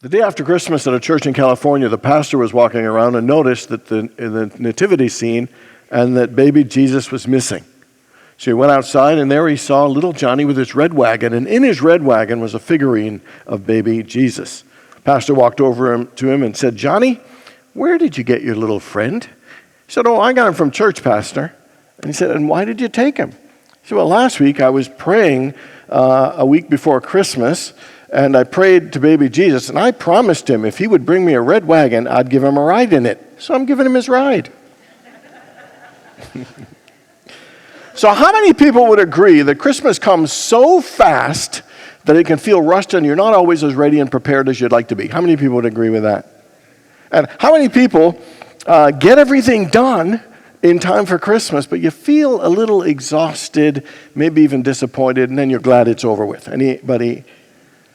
The day after Christmas at a church in California, the pastor was walking around and noticed that in the nativity scene and that baby Jesus was missing. So he went outside, and there he saw little Johnny with his red wagon, and in his red wagon was a figurine of baby Jesus. Pastor walked over to him and said, "Johnny, where did you get your little friend?" He said, "Oh, I got him from church, Pastor." And he said, "And why did you take him?" He said, "Well, last week I was praying a week before Christmas, and I prayed to baby Jesus, and I promised him if he would bring me a red wagon, I'd give him a ride in it. So I'm giving him his ride." So how many people would agree that Christmas comes so fast that it can feel rushed and you're not always as ready and prepared as you'd like to be? How many people would agree with that? And how many people get everything done in time for Christmas, but you feel a little exhausted, maybe even disappointed, and then you're glad it's over with? Anybody?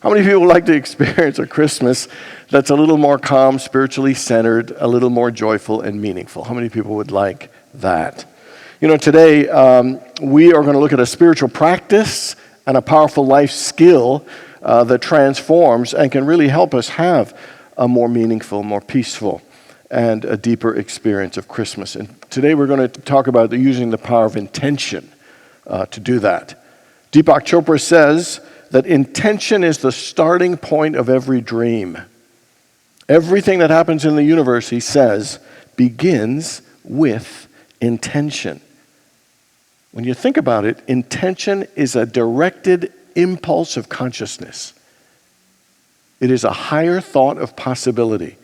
How many people would like to experience a Christmas that's a little more calm, spiritually centered, a little more joyful and meaningful? How many people would like that? You know, today we are going to look at a spiritual practice and a powerful life skill that transforms and can really help us have a more meaningful, more peaceful, and a deeper experience of Christmas. And today we're going to talk about using the power of intention to do that. Deepak Chopra says that intention is the starting point of every dream. Everything that happens in the universe, he says, begins with intention. When you think about it, intention is a directed impulse of consciousness. It is a higher thought of possibility.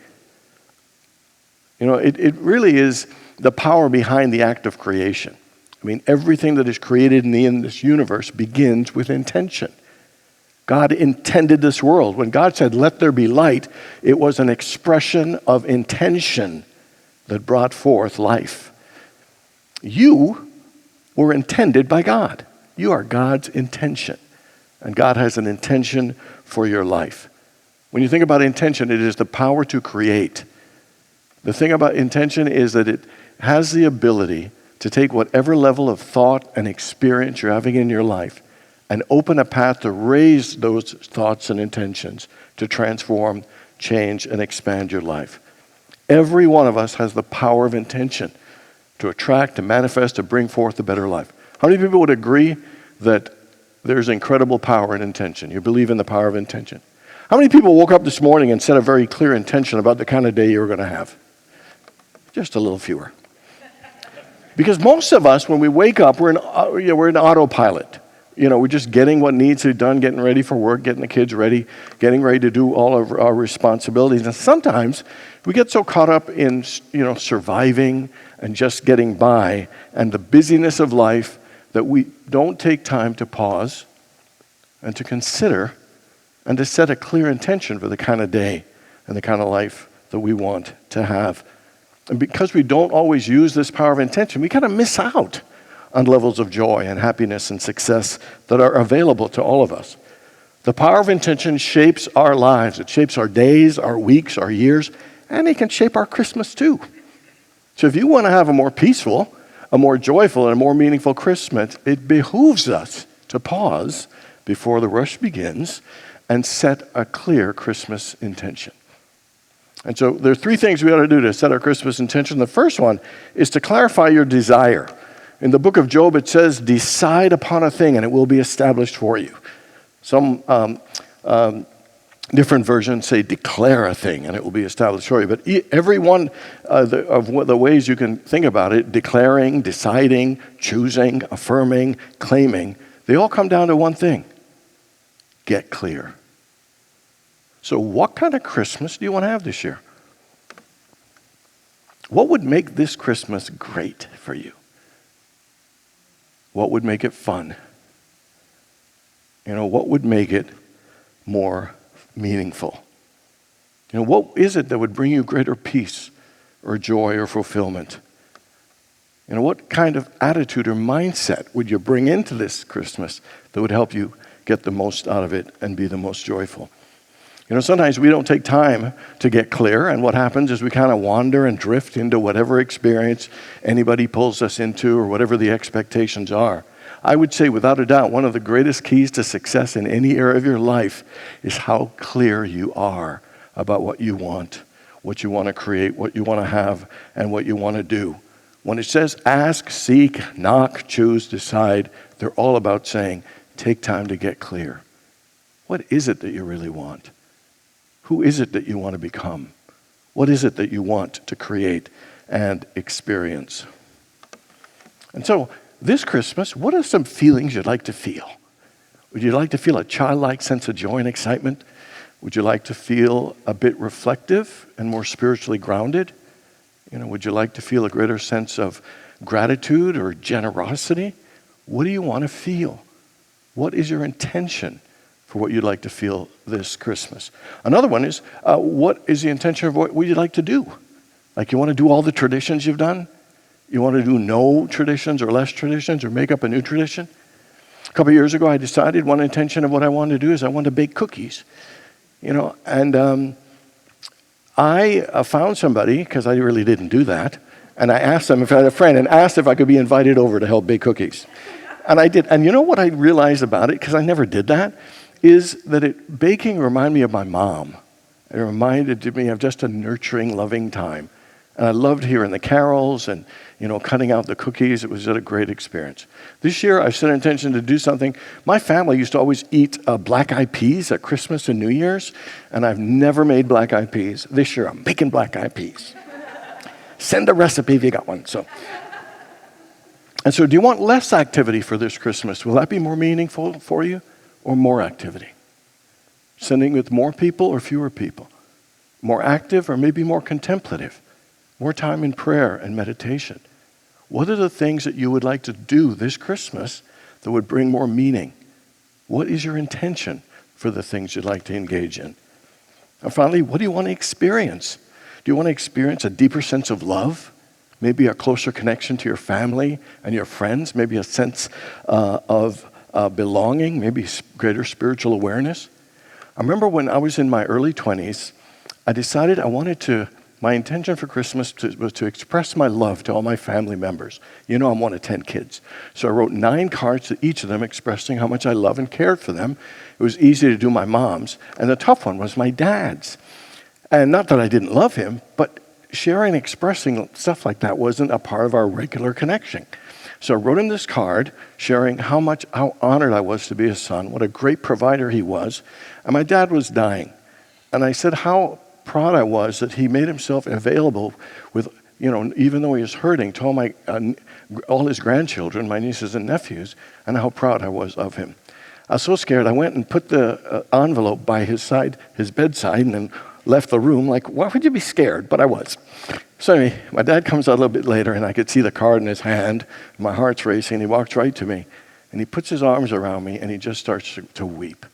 You know, it really is the power behind the act of creation. I mean, everything that is created in this universe begins with intention. God intended this world. When God said, "Let there be light," it was an expression of intention that brought forth life. You were intended by God. You are God's intention. And God has an intention for your life. When you think about intention, it is the power to create. The thing about intention is that it has the ability to take whatever level of thought and experience you're having in your life and open a path to raise those thoughts and intentions to transform, change, and expand your life. Every one of us has the power of intention to attract, to manifest, to bring forth a better life. How many people would agree that there's incredible power in intention? You believe in the power of intention. How many people woke up this morning and set a very clear intention about the kind of day you were going to have? Just a little fewer. Because most of us, when we wake up, we're in autopilot. You know, we're just getting what needs to be done, getting ready for work, getting the kids ready, getting ready to do all of our responsibilities. And sometimes we get so caught up in, surviving and just getting by and the busyness of life that we don't take time to pause and to consider and to set a clear intention for the kind of day and the kind of life that we want to have. And because we don't always use this power of intention, we kind of miss out on levels of joy and happiness and success that are available to all of us. The power of intention shapes our lives. It shapes our days, our weeks, our years, and it can shape our Christmas too. So if you want to have a more peaceful, a more joyful, and a more meaningful Christmas, it behooves us to pause before the rush begins and set a clear Christmas intention. And so there are three things we ought to do to set our Christmas intention. The first one is to clarify your desire. In the book of Job, it says, "Decide upon a thing, and it will be established for you." Some different versions say, "Declare a thing, and it will be established for you." But every one of the ways you can think about it, declaring, deciding, choosing, affirming, claiming, they all come down to one thing: get clear. So what kind of Christmas do you want to have this year? What would make this Christmas great for you? What would make it fun? What would make it more meaningful? What is it that would bring you greater peace or joy or fulfillment? What kind of attitude or mindset would you bring into this Christmas that would help you get the most out of it and be the most joyful? Sometimes we don't take time to get clear, and what happens is we kind of wander and drift into whatever experience anybody pulls us into or whatever the expectations are. I would say, without a doubt, one of the greatest keys to success in any area of your life is how clear you are about what you want to create, what you want to have, and what you want to do. When it says ask, seek, knock, choose, decide, they're all about saying, take time to get clear. What is it that you really want? Who is it that you want to become? What is it that you want to create and experience? And so this Christmas, what are some feelings you'd like to feel? Would you like to feel a childlike sense of joy and excitement? Would you like to feel a bit reflective and more spiritually grounded? Would you like to feel a greater sense of gratitude or generosity? What do you want to feel? What is your intention for what you'd like to feel this Christmas? Another one is, what is the intention of what would you like to do? Like, you want to do all the traditions you've done? You want to do no traditions or less traditions or make up a new tradition? A couple of years ago, I decided one intention of what I wanted to do is I wanted to bake cookies. I found somebody, because I really didn't do that, and I asked them if I had a friend and asked if I could be invited over to help bake cookies. And I did. And you know what I realized about it, because I never did that, is that baking reminded me of my mom. It reminded me of just a nurturing, loving time. And I loved hearing the carols and, cutting out the cookies. It was a great experience. This year, I've set an intention to do something. My family used to always eat black-eyed peas at Christmas and New Year's, and I've never made black-eyed peas. This year, I'm making black-eyed peas. Send a recipe if you got one. So do you want less activity for this Christmas? Will that be more meaningful for you, or more activity? Sending with more people or fewer people? More active or maybe more contemplative? More time in prayer and meditation? What are the things that you would like to do this Christmas that would bring more meaning? What is your intention for the things you'd like to engage in? And finally, what do you want to experience? Do you want to experience a deeper sense of love? Maybe a closer connection to your family and your friends? Maybe a sense of belonging? Maybe greater spiritual awareness? I remember when I was in my early 20s, I decided my intention for Christmas was to express my love to all my family members. I'm one of 10 kids. So I wrote 9 cards to each of them expressing how much I love and cared for them. It was easy to do my mom's. And the tough one was my dad's. And not that I didn't love him, but sharing and expressing stuff like that wasn't a part of our regular connection. So I wrote him this card sharing how honored I was to be his son, what a great provider he was. And my dad was dying. And I said how proud I was that he made himself available with, even though he was hurting, to all his grandchildren, my nieces and nephews, and how proud I was of him. I was so scared, I went and put the envelope by his bedside, and then left the room. Like, why would you be scared? But I was. So anyway, my dad comes out a little bit later, and I could see the card in his hand. My heart's racing. He walks right to me, and he puts his arms around me, and he just starts to weep.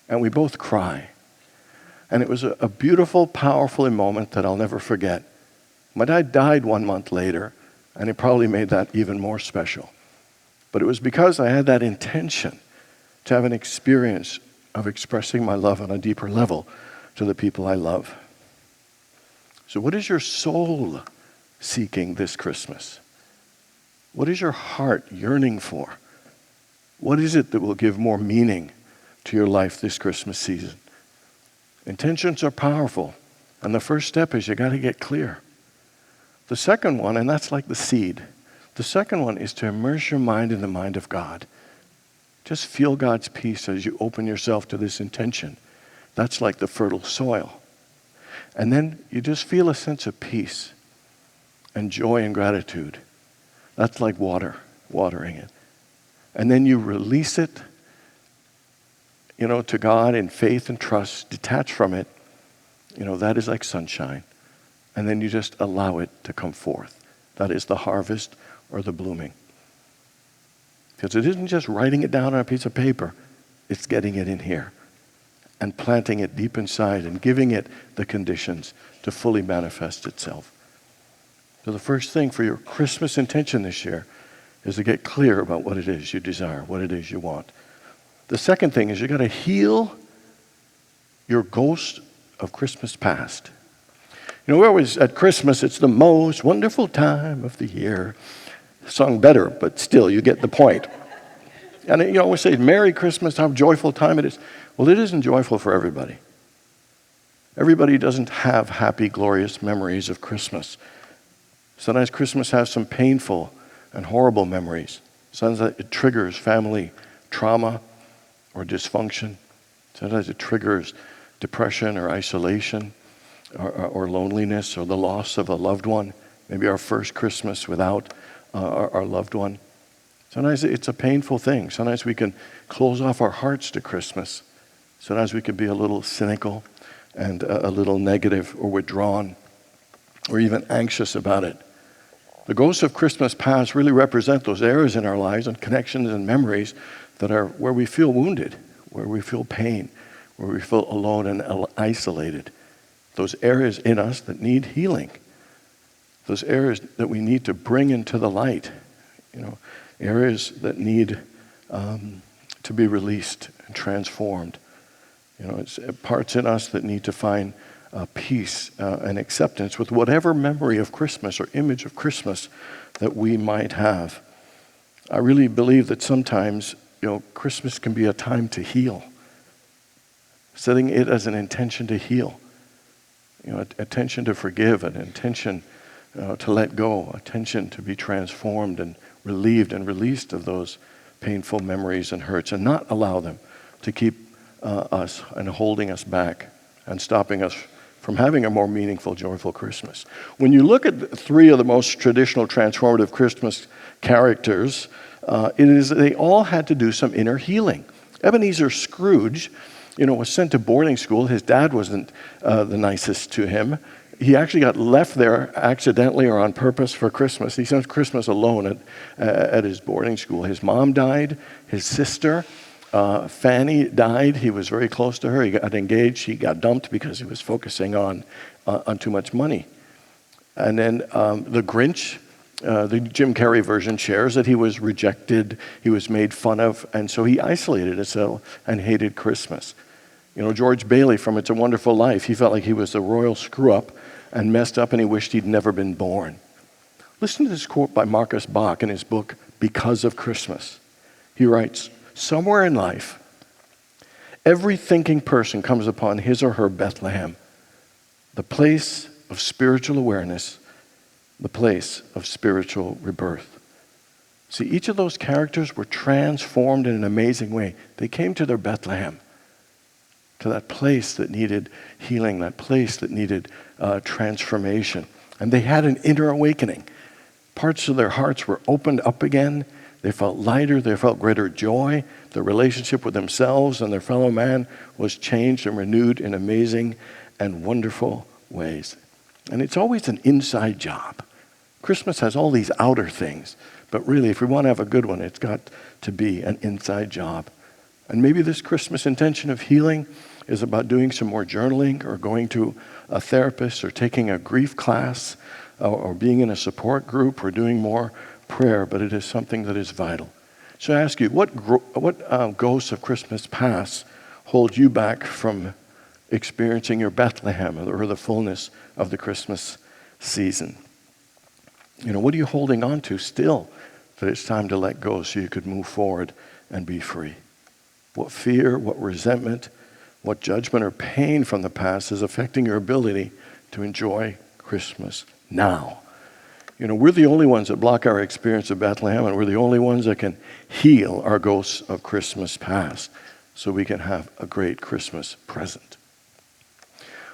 And we both cry. And it was a beautiful, powerful moment that I'll never forget. My dad died 1 month later, and it probably made that even more special. But it was because I had that intention to have an experience of expressing my love on a deeper level to the people I love. So what is your soul seeking this Christmas? What is your heart yearning for? What is it that will give more meaning to your life this Christmas season? Intentions are powerful, and the first step is you got to get clear. The second one, and that's like the seed, the second one is to immerse your mind in the mind of God. Just feel God's peace as you open yourself to this intention. That's like the fertile soil. And then you just feel a sense of peace and joy and gratitude. That's like watering it. And then you release it, to God in faith and trust, detach from it. That is like sunshine. And then you just allow it to come forth. That is the harvest or the blooming. Because it isn't just writing it down on a piece of paper. It's getting it in here and planting it deep inside and giving it the conditions to fully manifest itself. So the first thing for your Christmas intention this year is to get clear about what it is you desire, what it is you want. The second thing is you got to heal your ghost of Christmas past. We always, at Christmas, it's the most wonderful time of the year. Sung better, but still, you get the point. And you always say, Merry Christmas, how joyful time it is. Well, it isn't joyful for everybody. Everybody doesn't have happy, glorious memories of Christmas. Sometimes Christmas has some painful and horrible memories. Sometimes it triggers family trauma or dysfunction. Sometimes it triggers depression or isolation or loneliness or the loss of a loved one. Maybe our first Christmas without our loved one. Sometimes it's a painful thing. Sometimes we can close off our hearts to Christmas. Sometimes we can be a little cynical and a little negative or withdrawn or even anxious about it. The ghosts of Christmas past really represent those areas in our lives and connections and memories that are where we feel wounded, where we feel pain, where we feel alone and isolated. Those areas in us that need healing. Those areas that we need to bring into the light. Areas that need to be released and transformed. It's parts in us that need to find peace and acceptance with whatever memory of Christmas or image of Christmas that we might have. I really believe that sometimes, Christmas can be a time to heal. Setting it as an intention to heal. Attention to forgive, an intention to let go, attention to be transformed and relieved and released of those painful memories and hurts and not allow them to keep us and holding us back and stopping us from having a more meaningful, joyful Christmas. When you look at three of the most traditional transformative Christmas characters, they all had to do some inner healing. Ebenezer Scrooge, was sent to boarding school. His dad wasn't the nicest to him. He actually got left there accidentally or on purpose for Christmas. He spent Christmas alone at his boarding school. His mom died. His sister, Fanny, died. He was very close to her. He got engaged. He got dumped because he was focusing on too much money. And then the Grinch, the Jim Carrey version, shares that he was rejected, he was made fun of, and so he isolated himself and hated Christmas. George Bailey from It's a Wonderful Life, he felt like he was a royal screw-up and messed up, and he wished he'd never been born. Listen to this quote by Marcus Bach in his book, Because of Christmas. He writes, "Somewhere in life, every thinking person comes upon his or her Bethlehem, the place of spiritual awareness, the place of spiritual rebirth." See, each of those characters were transformed in an amazing way. They came to their Bethlehem, to that place that needed healing, that place that needed transformation. And they had an inner awakening. Parts of their hearts were opened up again. They felt lighter. They felt greater joy. Their relationship with themselves and their fellow man was changed and renewed in amazing and wonderful ways. And it's always an inside job. Christmas has all these outer things, but really, if we want to have a good one, it's got to be an inside job. And maybe this Christmas intention of healing is about doing some more journaling or going to a therapist or taking a grief class or being in a support group or doing more prayer, but it is something that is vital. So I ask you, what ghosts of Christmas past hold you back from experiencing your Bethlehem or the fullness of the Christmas season? What are you holding on to still that it's time to let go so you could move forward and be free? What fear, what resentment, what judgment or pain from the past is affecting your ability to enjoy Christmas now? We're the only ones that block our experience of Bethlehem, and we're the only ones that can heal our ghosts of Christmas past so we can have a great Christmas present.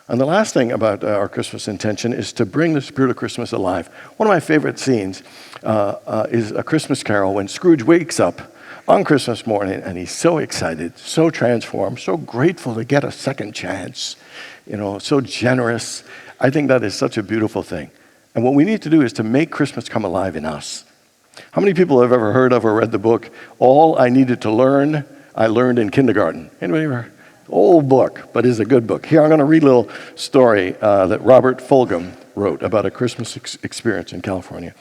And the last thing about our Christmas intention is to bring the spirit of Christmas alive. One of my favorite scenes is A Christmas Carol when Scrooge wakes up on Christmas morning and he's so excited, so transformed, so grateful to get a second chance, so generous. I think that is such a beautiful thing. And what we need to do is to make Christmas come alive in us. How many people have ever heard of or read the book, All I Needed to Learn, I Learned in Kindergarten? Anybody ever? Old book, but is a good book. Here, I'm going to read a little story that Robert Fulghum wrote about a Christmas experience in California.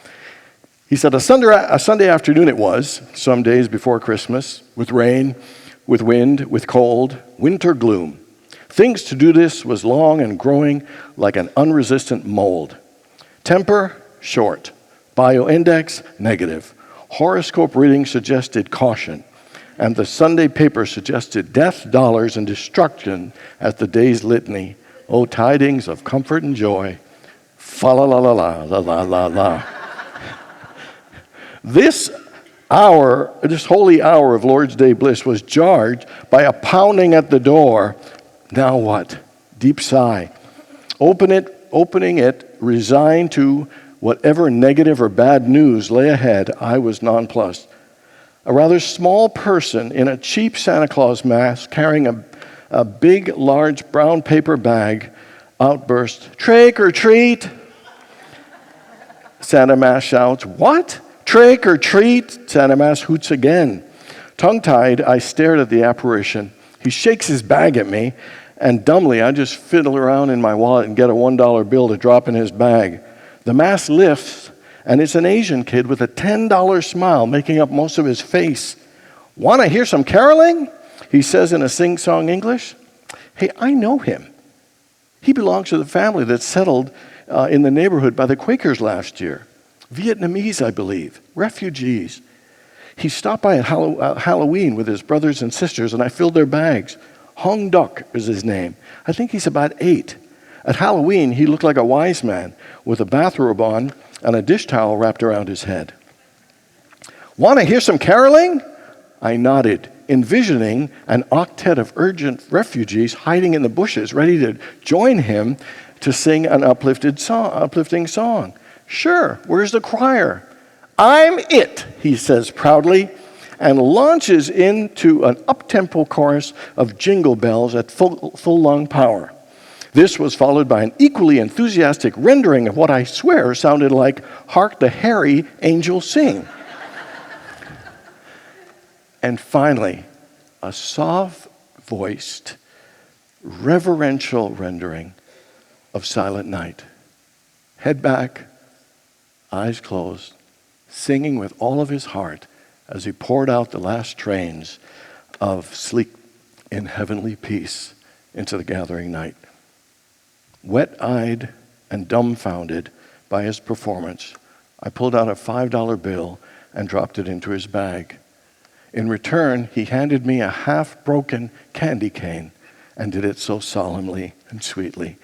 He said, a Sunday afternoon it was, some days before Christmas, with rain, with wind, with cold, winter gloom. Things to do this was long and growing like an unresistant mold. Temper, short. Bioindex, negative. Horoscope reading suggested caution. And the Sunday paper suggested death, dollars, and destruction as the day's litany Oh, tidings of comfort and joy. Fa la la la la la la la la. This holy hour of Lord's Day bliss was jarred by a pounding at the door. Now what? Deep sigh. Opening it, resigned to whatever negative or bad news lay ahead, I was nonplussed. A rather small person in a cheap Santa Claus mask carrying a big, large brown paper bag outburst, "Trick or treat!" Santa Mask shouts, "What? Trick or treat?" Santa Mask hoots again. Tongue-tied, I stared at the apparition. He shakes his bag at me, and dumbly I just fiddle around in my wallet and get a $1 bill to drop in his bag. The mask lifts, and it's an Asian kid with a $10 smile making up most of his face. "Want to hear some caroling?" he says in a sing-song English. Hey, I know him. He belongs to the family that settled in the neighborhood by the Quakers last year. Vietnamese, I believe, refugees. He stopped by at Halloween with his brothers and sisters, and I filled their bags. Hong Duck is his name. I think he's about 8. At Halloween, he looked like a wise man with a bathrobe on and a dish towel wrapped around his head. "Want to hear some caroling?" I nodded, envisioning an octet of urgent refugees hiding in the bushes, ready to join him to sing an uplifting song. "Sure, where's the choir?" "I'm it," he says proudly, and launches into an up-tempo chorus of Jingle Bells at full lung power. This was followed by an equally enthusiastic rendering of what I swear sounded like "Hark the Herry Angels Sing." And finally, a soft-voiced, reverential rendering of Silent Night. Head back, eyes closed, singing with all of his heart as he poured out the last trains of "Sleep in Heavenly Peace" into the gathering night. Wet-eyed and dumbfounded by his performance, I pulled out a $5 bill and dropped it into his bag. In return, he handed me a half-broken candy cane and did it so solemnly and sweetly.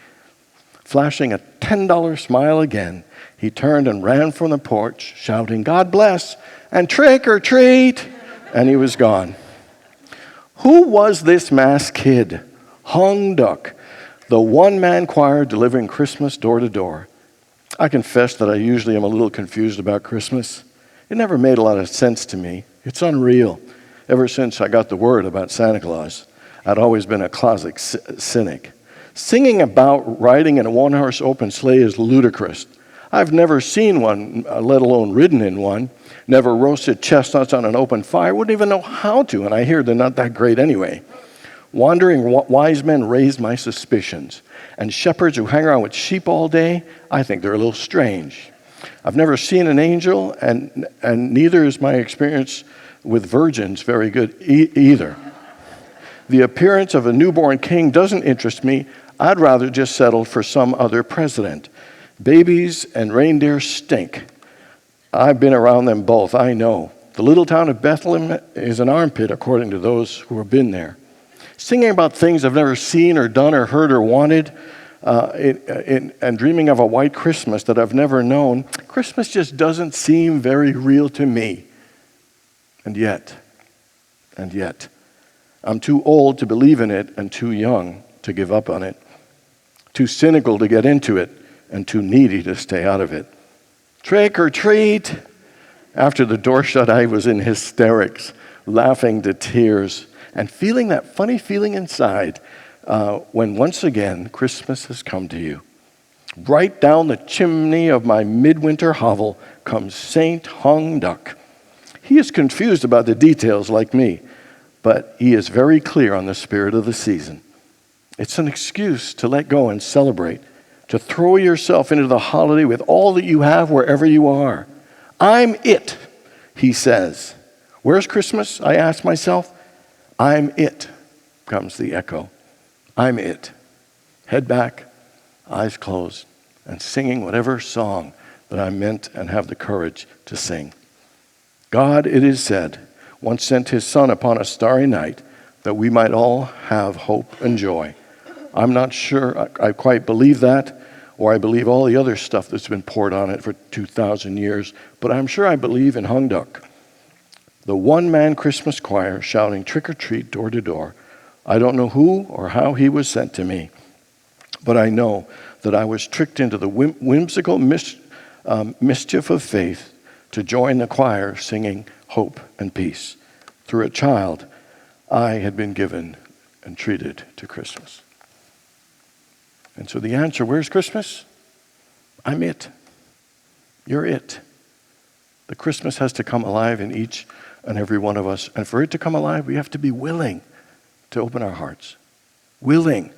Flashing a $10 smile again, he turned and ran from the porch, shouting, "God bless," and "Trick or treat," and he was gone. Who was this masked kid? Hong Duck, the one-man choir delivering Christmas door to door. I confess that I usually am a little confused about Christmas. It never made a lot of sense to me. It's unreal. Ever since I got the word about Santa Claus, I'd always been a closet cynic. Singing about riding in a one-horse open sleigh is ludicrous. I've never seen one, let alone ridden in one. Never roasted chestnuts on an open fire. Wouldn't even know how to, and I hear they're not that great anyway. Wandering wise men raised my suspicions. And shepherds who hang around with sheep all day, I think they're a little strange. I've never seen an angel, and neither is my experience with virgins very good either. The appearance of a newborn king doesn't interest me. I'd rather just settle for some other president. Babies and reindeer stink. I've been around them both, I know. The little town of Bethlehem is an armpit, according to those who have been there. Singing about things I've never seen or done or heard or wanted, and dreaming of a white Christmas that I've never known, Christmas just doesn't seem very real to me. And yet, I'm too old to believe in it and too young to give up on it. Too cynical to get into it and too needy to stay out of it. Trick or treat! After the door shut, I was in hysterics, laughing to tears, and feeling that funny feeling inside when once again Christmas has come to you. Right down the chimney of my midwinter hovel comes Saint Hong Duck. He is confused about the details like me, but he is very clear on the spirit of the season. It's an excuse to let go and celebrate, to throw yourself into the holiday with all that you have wherever you are. I'm it, he says. Where's Christmas? I ask myself. I'm it, comes the echo. I'm it. Head back, eyes closed, and singing whatever song that I meant and have the courage to sing. God, it is said, once sent his Son upon a starry night that we might all have hope and joy. I'm not sure I quite believe that, or I believe all the other stuff that's been poured on it for 2,000 years, but I'm sure I believe in Hung Duck, the one-man Christmas choir shouting trick or treat door to door. I don't know who or how he was sent to me, but I know that I was tricked into the whimsical mischief of faith to join the choir singing hope and peace. Through a child, I had been given and treated to Christmas. And so the answer, where's Christmas? I'm it. You're it. The Christmas has to come alive in each and every one of us. And for it to come alive, we have to be willing to open our hearts. Willing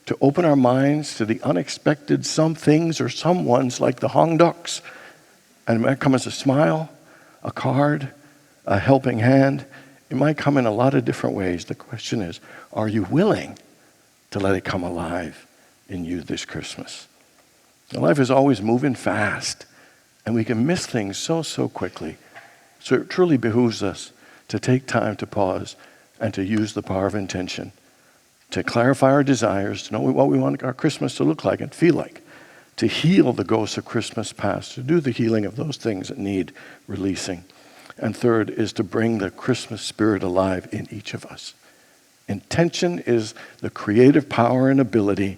to open our minds to the unexpected some things or someones like the Hung Ducks. And it might come as a smile, a card, a helping hand. It might come in a lot of different ways. The question is, are you willing to let it come alive in you this Christmas? Life is always moving fast, and we can miss things so quickly. So it truly behooves us to take time to pause and to use the power of intention, to clarify our desires, to know what we want our Christmas to look like and feel like, to heal the ghosts of Christmas past, to do the healing of those things that need releasing. And third is to bring the Christmas spirit alive in each of us. Intention is the creative power and ability,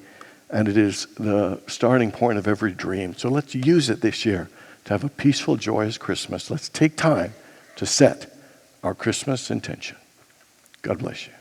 and it is the starting point of every dream. So let's use it this year to have a peaceful, joyous Christmas. Let's take time to set our Christmas intention. God bless you.